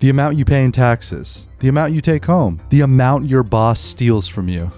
The amount you pay in taxes, the amount you take home, the amount your boss steals from you.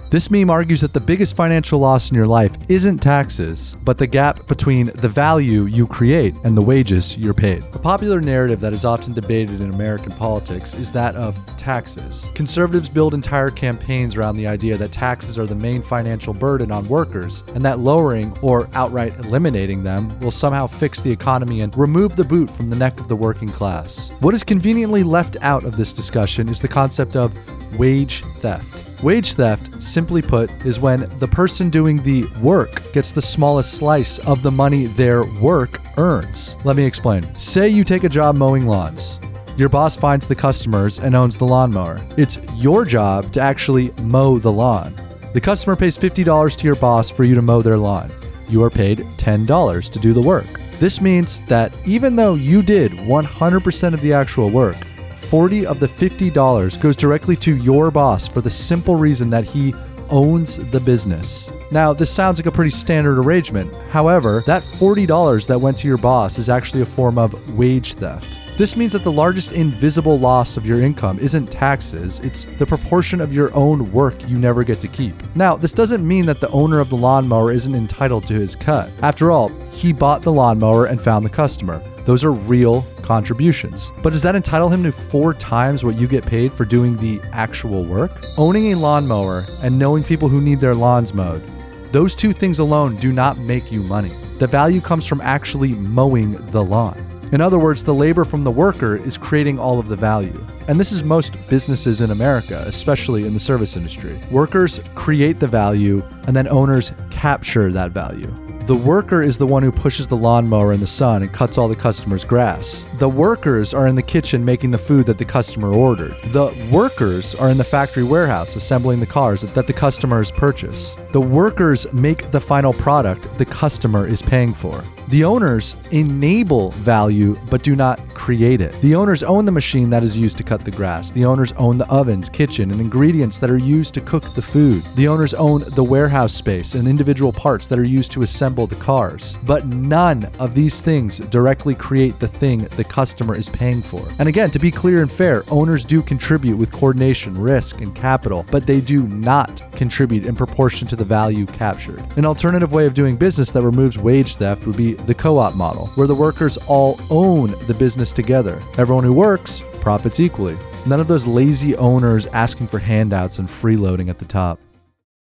This meme argues that the biggest financial loss in your life isn't taxes, but the gap between the value you create and the wages you're paid. A popular narrative that is often debated in American politics is that of taxes. Conservatives build entire campaigns around the idea that taxes are the main financial burden on workers, and that lowering or outright eliminating them will somehow fix the economy and remove the boot from the neck of the working class. What is conveniently left out of this discussion is the concept of wage theft. Wage theft, simply put, is when the person doing the work gets the smallest slice of the money their work earns. Let me explain. Say you take a job mowing lawns. Your boss finds the customers and owns the lawnmower. It's your job to actually mow the lawn. The customer pays $50 to your boss for you to mow their lawn. You are paid $10 to do the work. This means that even though you did 100% of the actual work, 40 of the $50 goes directly to your boss for the simple reason that he owns the business. Now, this sounds like a pretty standard arrangement. However, that $40 that went to your boss is actually a form of wage theft. This means that the largest invisible loss of your income isn't taxes, it's the proportion of your own work you never get to keep. Now, this doesn't mean that the owner of the lawnmower isn't entitled to his cut. After all, he bought the lawnmower and found the customer. Those are real contributions. But does that entitle him to 4 times what you get paid for doing the actual work? Owning a lawnmower and knowing people who need their lawns mowed, those 2 things alone do not make you money. The value comes from actually mowing the lawn. In other words, the labor from the worker is creating all of the value. And this is most businesses in America, especially in the service industry. Workers create the value, and then owners capture that value. The worker is the one who pushes the lawnmower in the sun and cuts all the customer's grass. The workers are in the kitchen making the food that the customer ordered. The workers are in the factory warehouse assembling the cars that the customers purchase. The workers make the final product the customer is paying for. The owners enable value but do not create it. The owners own the machine that is used to cut the grass. The owners own the ovens, kitchen, and ingredients that are used to cook the food. The owners own the warehouse space and individual parts that are used to assemble the cars. But none of these things directly create the thing the customer is paying for. And again, to be clear and fair, owners do contribute with coordination, risk, and capital, but they do not contribute in proportion to the value captured. An alternative way of doing business that removes wage theft would be the co-op model, where the workers all own the business together. Everyone who works profits equally. None of those lazy owners asking for handouts and freeloading at the top.